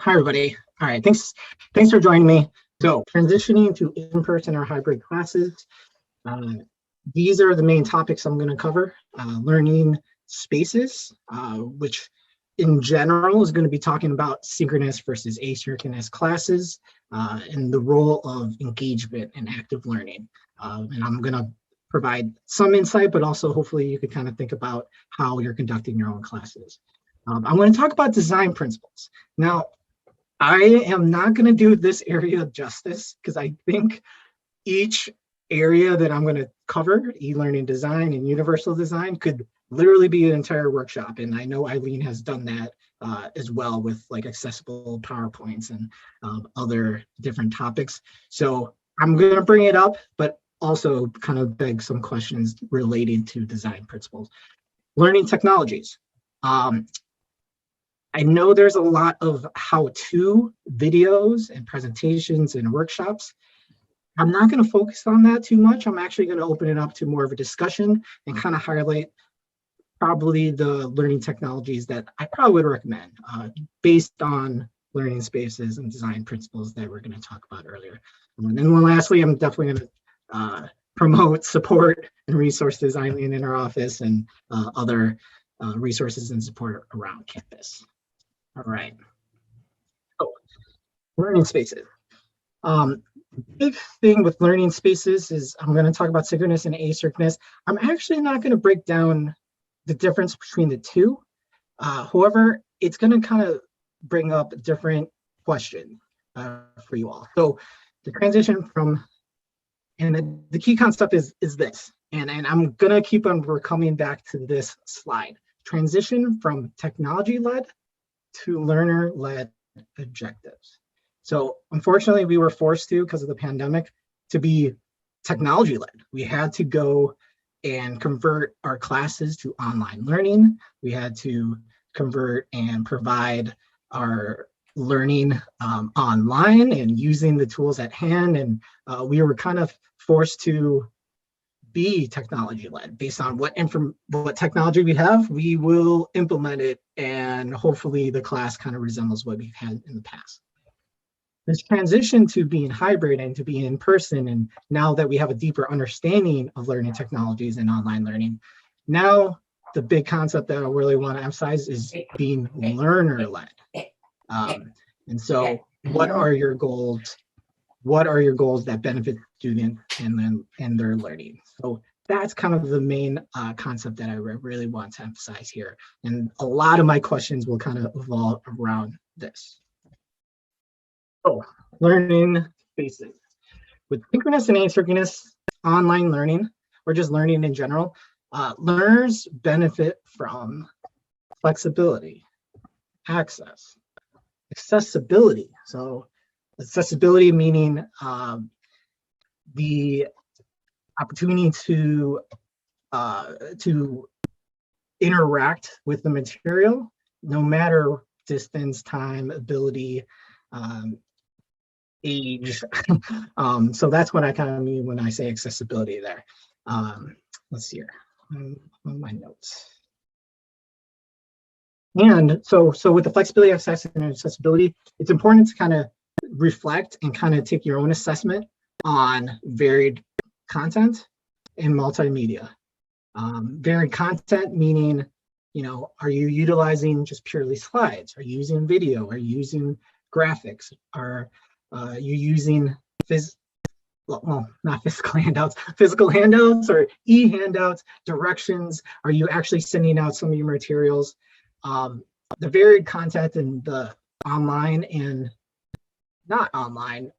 Hi, everybody. All right, thanks for joining me. So transitioning to in-person or hybrid classes. Uh, these are the main topics I'm going to cover. Learning spaces, which in general is going to be talking about synchronous versus asynchronous classes and the role of engagement and active learning. And I'm going to provide some insight, but also hopefully you could kind of think about how you're conducting your own classes. I'm going to talk about design principles. Now, I am not going to do this area justice because I think each area that I'm going to cover, e-learning design and universal design, could literally be an entire workshop. And I know Eileen has done that as well with like accessible PowerPoints and other different topics. So I'm going to bring it up, but also kind of beg some questions relating to design principles. Learning technologies. I know there's a lot of how-to videos and presentations and workshops. I'm not going to focus on that too much. I'm actually going to open it up to more of a discussion and kind of highlight probably the learning technologies that I probably would recommend based on learning spaces and design principles that we're going to talk about earlier. And then lastly, I'm definitely going to promote support and resources Eileen in our office and other resources and support around campus. All right. So, learning spaces. Big thing with learning spaces is I'm going to talk about synchronous and asynchronous. I'm actually not going to break down the difference between the two. However, it's going to kind of bring up different questions for you all. So the transition from, and the key concept is this, and I'm going to keep on, we're coming back to this slide. Transition from technology-led to learner-led objectives. So unfortunately, we were forced to, because of the pandemic, to be technology-led. We had to go and convert our classes to online learning. We had to convert and provide our learning online and using the tools at hand. And we were kind of forced to be technology-led. Based on what technology we have, we will implement it, and hopefully the class kind of resembles what we've had in the past. This transition to being hybrid and to being in person, and now that we have a deeper understanding of learning technologies and online learning, now the big concept that I really want to emphasize is being learner-led. And so what are your goals? What are your goals that benefit students and their learning? So that's kind of the main concept that I really want to emphasize here. And a lot of my questions will kind of evolve around this. So learning spaces. With synchronous and asynchronous online learning, or just learning in general, learners benefit from flexibility, access, accessibility. So accessibility meaning the opportunity to interact with the material, no matter distance, time, ability, age. So that's what I kind of mean when I say accessibility there. Let's see here, on my notes. And so with the flexibility, access, and accessibility, it's important to kind of reflect and kind of take your own assessment on varied content and multimedia. Varied content meaning, are you utilizing just purely slides? Are you using video? Are you using graphics? Are you using not physical handouts, physical handouts or e-handouts, directions? Are you actually sending out some of your materials? The varied content and the online and not online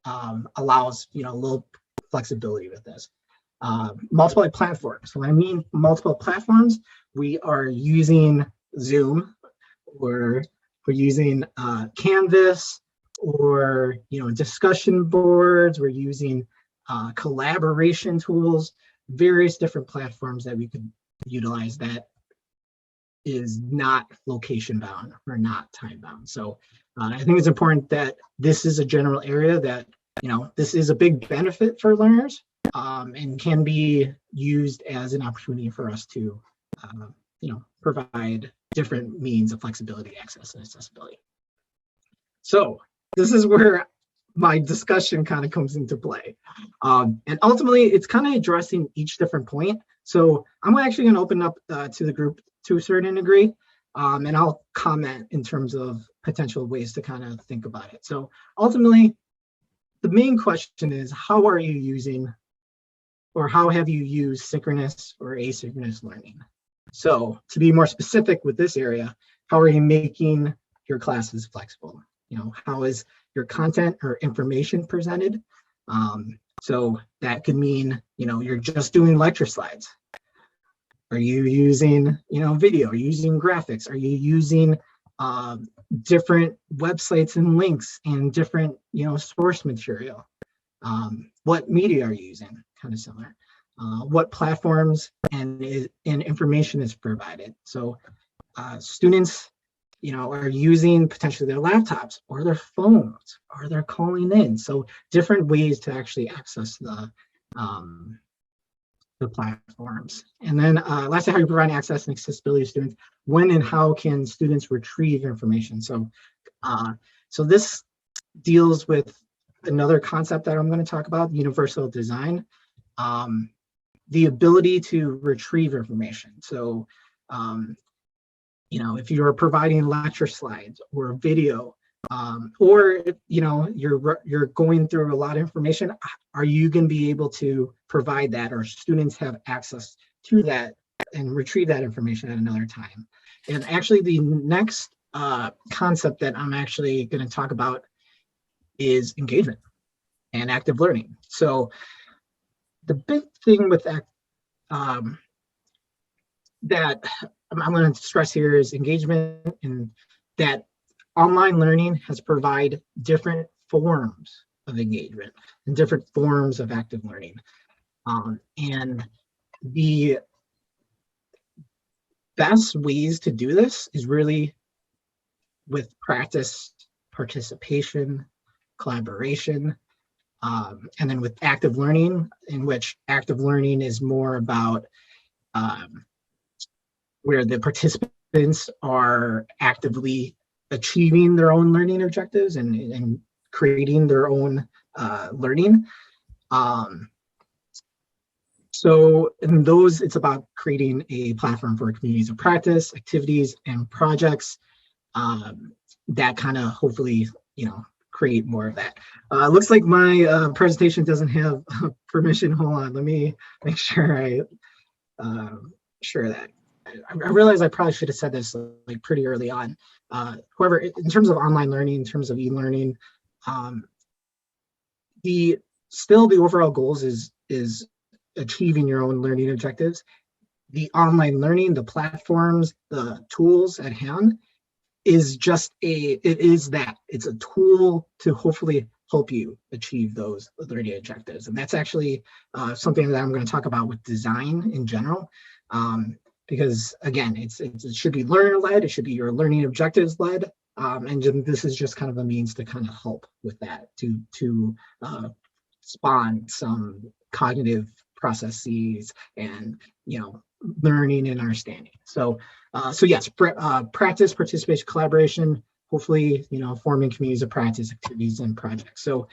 allows a little flexibility with this. Multiple platforms. So when I mean multiple platforms, we are using Zoom, or we're using Canvas, or discussion boards. We're using collaboration tools, various different platforms that we could utilize that is not location bound or not time bound. So I think it's important that this is a general area that this is a big benefit for learners and can be used as an opportunity for us to provide different means of flexibility, access, and accessibility. So this is where my discussion kind of comes into play. And ultimately, it's kind of addressing each different point. So I'm actually going to open up to the group to a certain degree, and I'll comment in terms of potential ways to kind of think about it. So ultimately, the main question is, how are you using, or how have you used synchronous or asynchronous learning? So to be more specific with this area, how are you making your classes flexible? You know, how is your content or information presented? So that could mean, you know, you're just doing lecture slides. Are you using, you know, video? Are you using graphics? Are you using different websites and links and different, you know, source material? What media are you using? Kind of similar. What platforms and information is provided? So students, you know, are using potentially their laptops or their phones, or they're calling in. So different ways to actually access the platforms. And then lastly, how you provide access and accessibility to students. When and how can students retrieve information? So, so this deals with another concept that I'm going to talk about, universal design. The ability to retrieve information. So, you know, if you're providing lecture slides or video, or you know, you're going through a lot of information, are you going to be able to provide that, or students have access to that and retrieve that information at another time? And actually, the next concept that I'm actually going to talk about is engagement and active learning. So the big thing with that that I'm going to stress here is engagement, and that online learning has provided different forms of engagement and different forms of active learning. And the best ways to do this is really with practice, participation, collaboration, and then with active learning, in which active learning is more about where the participants are actively achieving their own learning objectives and creating their own learning. So in those, it's about creating a platform for communities of practice, activities, and projects that kind of hopefully, you know, create more of that. Looks like my presentation doesn't have permission. Hold on, let me make sure I share that. I realize I probably should have said this like pretty early on. However, in terms of online learning, in terms of e-learning, the overall goals is achieving your own learning objectives. The online learning, the platforms, the tools at hand is just it's a tool to hopefully help you achieve those learning objectives. And that's actually something that I'm going to talk about with design in general. Because again, it should be learner-led, it should be your learning objectives-led, and this is just kind of a means to kind of help with that, to spawn some cognitive processes and, you know, learning and understanding. So yes, practice, participation, collaboration, hopefully, you know, forming communities of practice, activities, and projects. So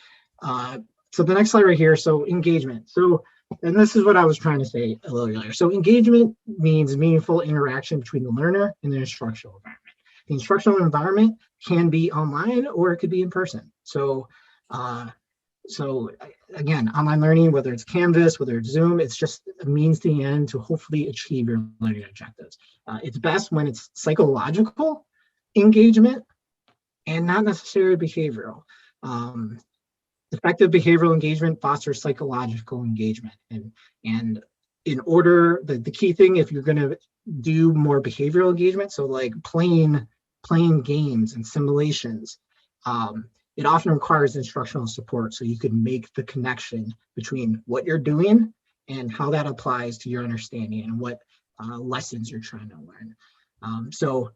so the next slide right here, so engagement. So, and this is what I was trying to say a little earlier. So engagement means meaningful interaction between the learner and the instructional environment. The instructional environment can be online or it could be in person. So, so again, online learning, whether it's Canvas, whether it's Zoom, it's just a means to the end to hopefully achieve your learning objectives. It's best when it's psychological engagement and not necessarily behavioral. Effective behavioral engagement fosters psychological engagement. And in order, the key thing, if you're going to do more behavioral engagement, so like playing games and simulations, it often requires instructional support, so you can make the connection between what you're doing and how that applies to your understanding and what lessons you're trying to learn. So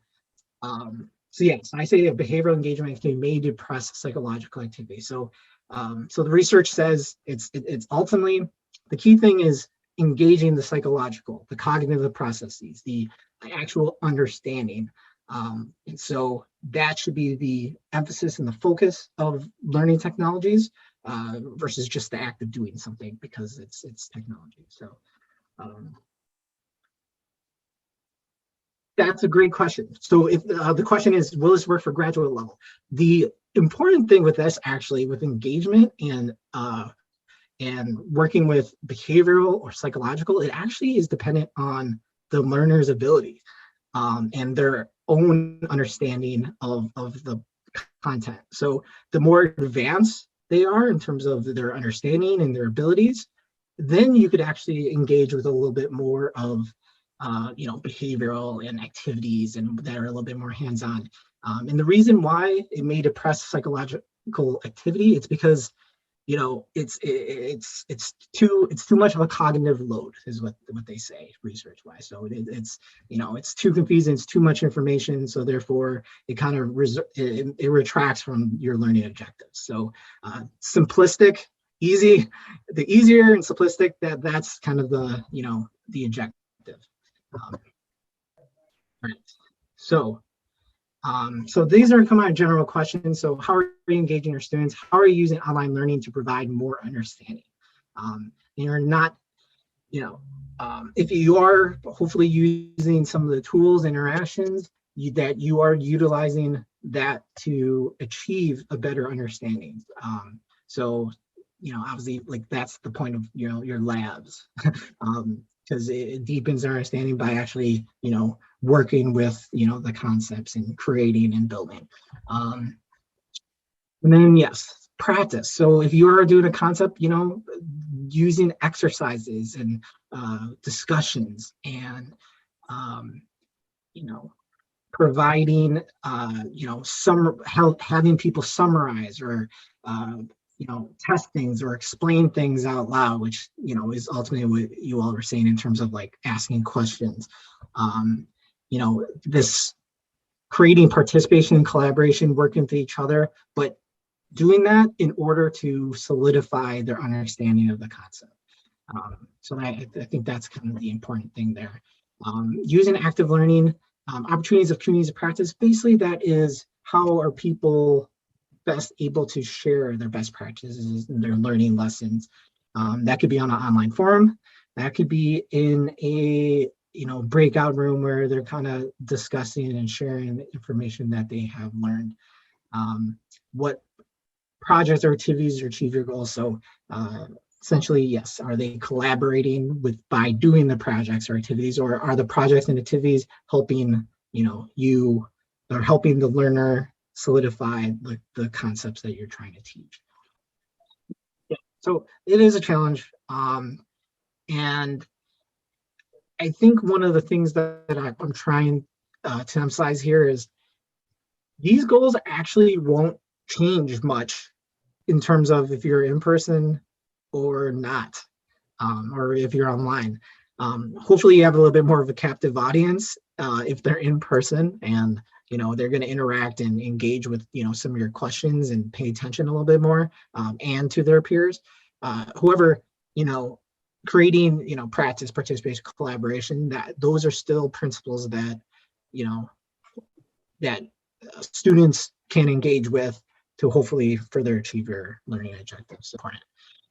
yes, I say a behavioral engagement activity may depress psychological activity. So the research says it's ultimately, the key thing is engaging the psychological, the cognitive processes, the actual understanding. And so that should be the emphasis and the focus of learning technologies versus just the act of doing something because it's technology. So um, that's a great question. So if the question is, will this work for graduate level? The important thing with this actually with engagement and working with behavioral or psychological, it actually is dependent on the learner's ability and their own understanding of the content. So the more advanced they are in terms of their understanding and their abilities, then you could actually engage with a little bit more of behavioral and activities and that are a little bit more hands-on. And the reason why it may depress psychological activity, it's because it's too much of a cognitive load is what they say research wise. So it's too confusing, it's too much information, so therefore it kind of it retracts from your learning objectives. So simplistic, easy, the easier and simplistic, that's kind of the objective. Right. So these are kind of general questions. So how are you engaging your students? How are you using online learning to provide more understanding? You're not, if you are hopefully using some of the tools, interactions, that you are utilizing that to achieve a better understanding. So, obviously, like that's the point of, your labs. Because it deepens our understanding by actually, working with, the concepts and creating and building. And then, yes, practice. So if you are doing a concept, using exercises and discussions and, providing, having people summarize or, test things or explain things out loud, which, is ultimately what you all were saying in terms of like asking questions. This creating participation and collaboration, working with each other, but doing that in order to solidify their understanding of the concept. So I think that's kind of the important thing there. Using active learning, opportunities of communities of practice, basically that is how are people best able to share their best practices and their learning lessons. That could be on an online forum. That could be in a breakout room where they're kind of discussing and sharing the information that they have learned. What projects or activities achieve your goals? So essentially, yes, are they collaborating by doing the projects or activities, or are the projects and activities helping you or helping the learner solidify the concepts that you're trying to teach? Yeah, so it is a challenge. And I think one of the things that I'm trying to emphasize here is these goals actually won't change much in terms of if you're in person or not, or if you're online. Hopefully you have a little bit more of a captive audience if they're in person and they're going to interact and engage with some of your questions and pay attention a little bit more, and to their peers. However, creating practice, participation, collaboration, that those are still principles that that students can engage with to hopefully further achieve your learning objectives.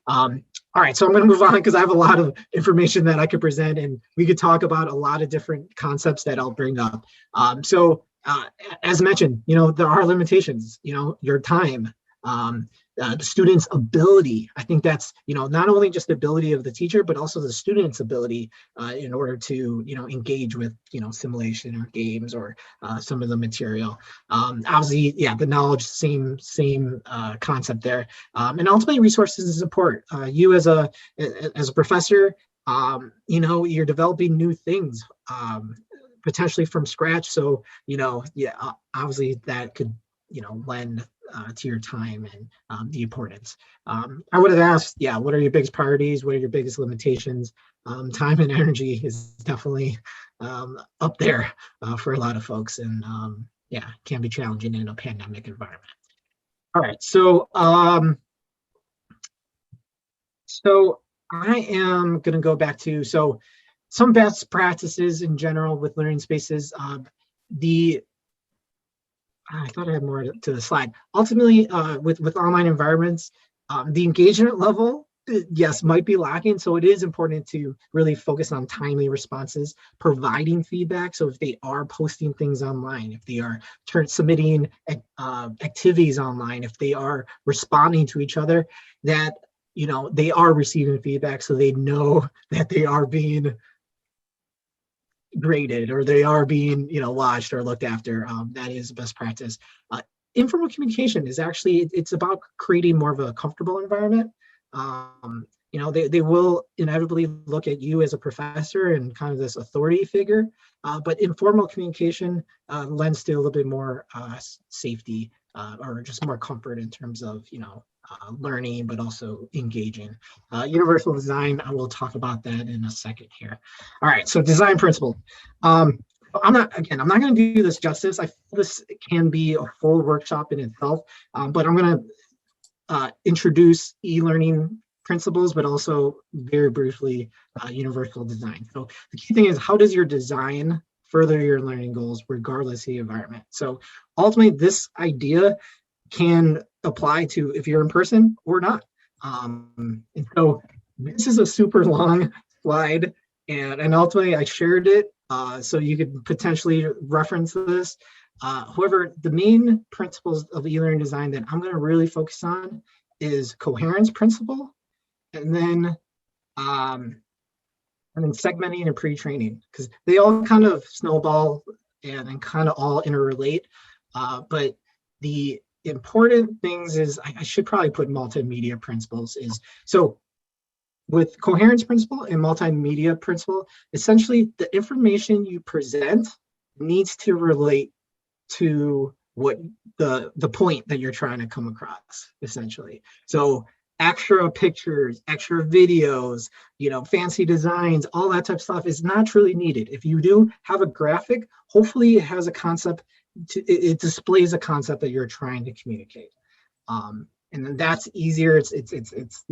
All right, so I'm going to move on because I have a lot of information that I could present, and we could talk about a lot of different concepts that I'll bring up. As mentioned, there are limitations, your time, the student's ability. I think that's, not only just the ability of the teacher, but also the student's ability in order to, engage with, simulation or games or some of the material. Obviously, yeah, the knowledge, same concept there. And ultimately resources and support. You as a professor, you're developing new things, potentially from scratch. So, obviously that could, lend to your time and the importance. I would have asked, what are your biggest priorities? What are your biggest limitations? Time and energy is definitely up there for a lot of folks, and can be challenging in a pandemic environment. All right, so I am going to go back to some best practices in general with learning spaces. The I thought I had more to the slide. Ultimately, with online environments, the engagement level, yes, might be lacking. So it is important to really focus on timely responses, providing feedback. So if they are posting things online, if they are submitting activities online, if they are responding to each other, that they are receiving feedback, so they know that they are being graded or they are being watched or looked after. That is best practice. Informal communication is actually, it's about creating more of a comfortable environment. They will inevitably look at you as a professor and kind of this authority figure, but informal communication lends to a little bit more safety or just more comfort in terms of learning, but also engaging. Universal design, I will talk about that in a second here. All right, so design principle. I'm not going to do this justice. I feel this can be a full workshop in itself, but I'm going to introduce e-learning principles, but also very briefly universal design. So the key thing is, how does your design further your learning goals regardless of the environment? So ultimately, this idea can apply to if you're in person or not. And so this is a super long slide, and ultimately I shared it so you could potentially reference this. However, the main principles of e-learning design that I'm going to really focus on is coherence principle, and then segmenting and pre-training, because they all kind of snowball and kind of all interrelate. But the important things is, I should probably put multimedia principles is, so with coherence principle and multimedia principle, essentially the information you present needs to relate to what the point that you're trying to come across, essentially. So extra pictures, extra videos, fancy designs, all that type of stuff is not truly needed. If you do have a graphic, hopefully it has a concept, it displays a concept that you're trying to communicate. And then that's easier. It's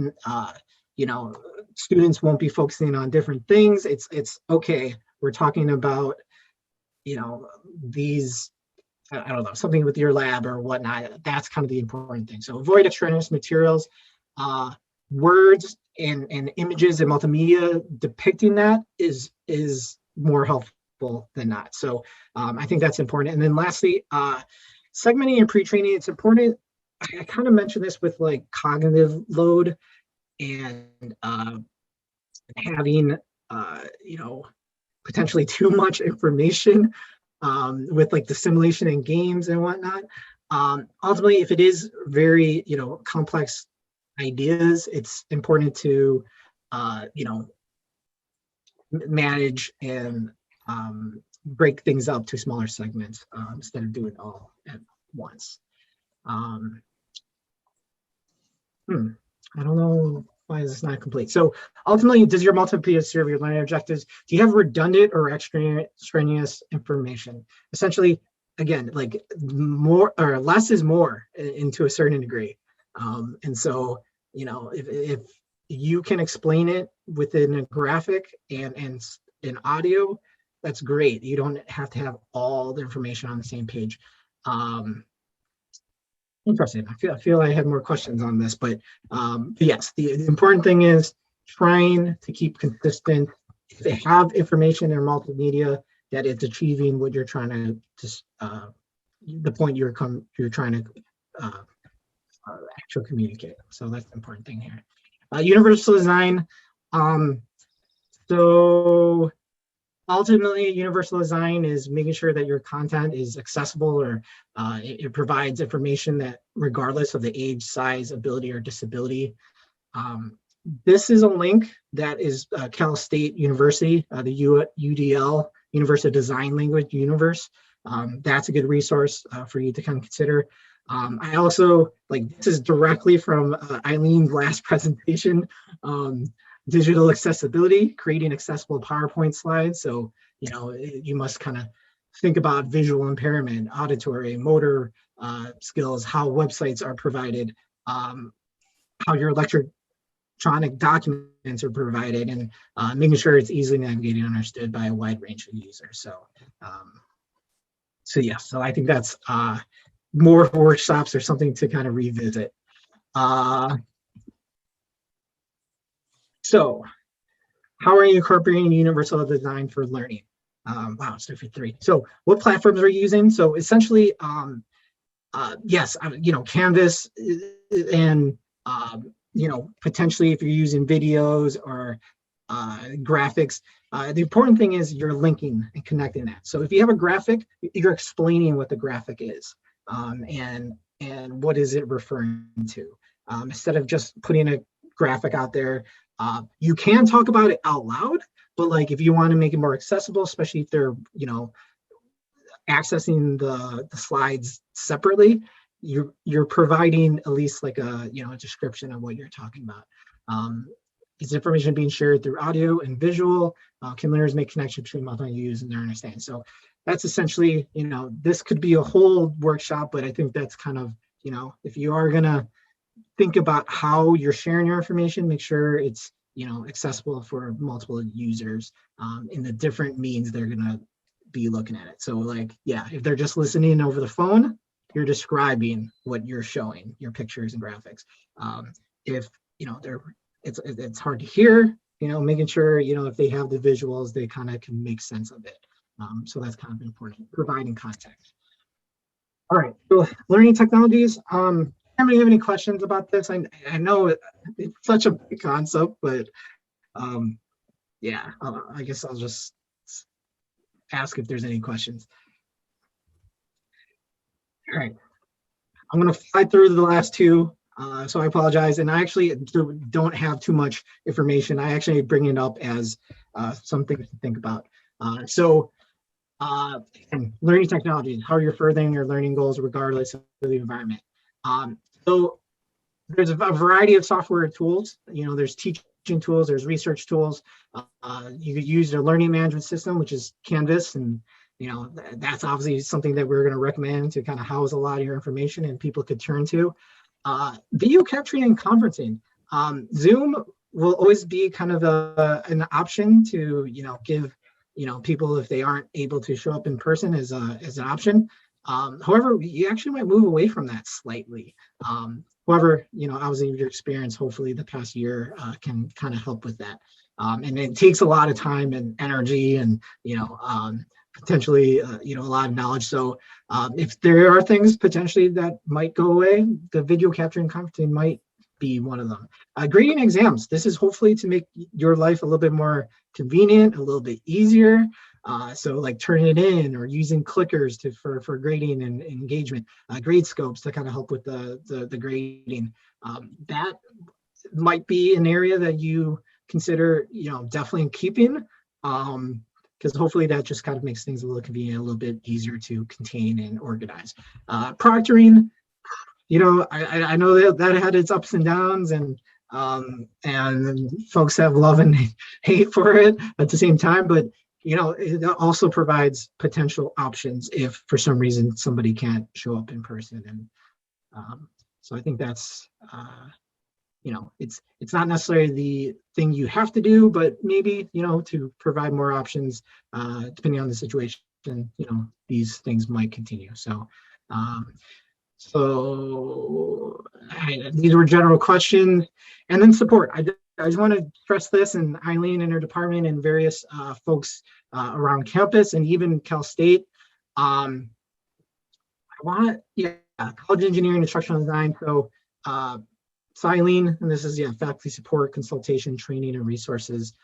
students won't be focusing on different things. It's okay, we're talking about, these, I don't know, something with your lab or whatnot. That's kind of the important thing. So avoid extraneous materials. Words and images and multimedia depicting that is more helpful than not. So I think that's important. And then lastly, segmenting and pre-training, it's important. I kind of mentioned this with like cognitive load and having potentially too much information with like the simulation and games and whatnot. Ultimately, if it is very complex ideas, it's important to manage and break things up to smaller segments instead of doing it all at once. I don't know, why is this not complete? So ultimately, does your multimedia serve your learning objectives? Do you have redundant or extraneous information? Essentially, again, like more or less is more into a certain degree. And so, if you can explain it within a graphic and in audio, that's great. You don't have to have all the information on the same page. Interesting. I feel I had more questions on this, but yes, the important thing is trying to keep consistent. If they have information in multimedia that it's achieving what you're trying to, the point you're trying to actually communicate. So that's the important thing here. Universal design. So ultimately, universal design is making sure that your content is accessible, or it provides information that regardless of the age, size, ability, or disability. This is a link that is Cal State University, the UDL, Universal Design Language Universe. That's a good resource for you to kind of consider. I also, this is directly from Eileen's last presentation, digital accessibility, creating accessible PowerPoint slides. So, you must kind of think about visual impairment, auditory, motor skills, how websites are provided, how your electronic documents are provided, and making sure it's easily navigated and understood by a wide range of users. So, so I think that's more workshops or something to kind of revisit. So how are you incorporating universal design for learning? Wow, it's 3. So what platforms are you using? So essentially, yes, Canvas and, potentially if you're using videos or graphics, the important thing is you're linking and connecting that. So if you have a graphic, you're explaining what the graphic is, and what is it referring to. Instead of just putting a graphic out there, you can talk about it out loud, but like if you want to make it more accessible, especially if they're accessing the slides separately, you're providing at least like a description of what you're talking about. Is information being shared through audio and visual? Can learners make connection between multi-use and their understanding? So that's essentially, this could be a whole workshop, but I think that's kind of, if you are gonna think about how you're sharing your information, make sure it's accessible for multiple users in the different means they're gonna be looking at it. So like, yeah, if they're just listening over the phone, you're describing what you're showing, your pictures and graphics. If it's hard to hear, making sure if they have the visuals, they kind of can make sense of it. So that's kind of important, providing context. All right, so learning technologies. Anybody have any questions about this? I know it's such a big concept, but yeah, I guess I'll just ask if there's any questions. All right, I'm going to fly through the last two, so I apologize. And I actually don't have too much information. I actually bring it up as something to think about. Learning technologies, how you're furthering your learning goals regardless of the environment. So there's a variety of software tools. There's teaching tools, there's research tools. You could use a learning management system, which is Canvas, and that's obviously something that we're going to recommend to kind of house a lot of your information and people could turn to. Video capturing and conferencing. Zoom will always be kind of an option to give people, if they aren't able to show up in person, as an option. However, you actually might move away from that slightly. However, obviously your experience, hopefully the past year can kind of help with that. And it takes a lot of time and energy and, potentially, a lot of knowledge. So if there are things potentially that might go away, the video capturing conferencing might be one of them. Grading exams. This is hopefully to make your life a little bit more convenient, a little bit easier. So like turning it in or using clickers for grading and engagement, grade scopes to kind of help with the grading. That might be an area that you consider, definitely keeping, because hopefully that just kind of makes things a little convenient, a little bit easier to contain and organize. Proctoring, I know that had its ups and downs, and folks have love and hate for it at the same time, but it also provides potential options if for some reason somebody can't show up in person. And so I think that's it's not necessarily the thing you have to do, but maybe to provide more options depending on the situation, these things might continue. So these were general questions. And then support. I just want to stress this, and Eileen and her department and various folks around campus and even Cal State. College engineering, instructional design. So Eileen, and this is faculty support, consultation, training, and resources.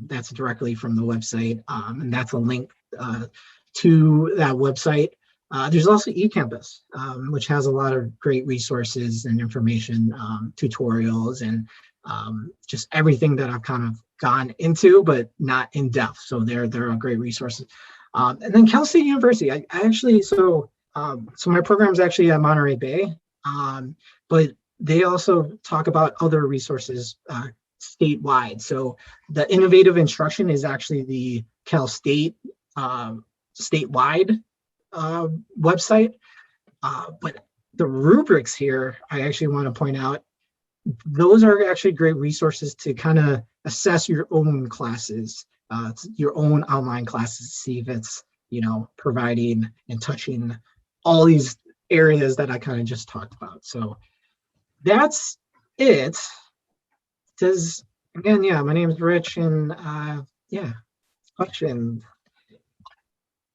That's directly from the website, and that's a link to that website. There's also eCampus, which has a lot of great resources and information, tutorials, and just everything that I've kind of gone into, but not in depth. So they're great resources. And then Cal State University, I actually, so my program is actually at Monterey Bay, but they also talk about other resources statewide. So the innovative instruction is actually the Cal State statewide website, but the rubrics here, I actually want to point out, those are actually great resources to kind of assess your own classes, your own online classes, see if it's providing and touching all these areas that I kind of just talked about. So that's it. Does, again, yeah, my name is Rich, and yeah, questions.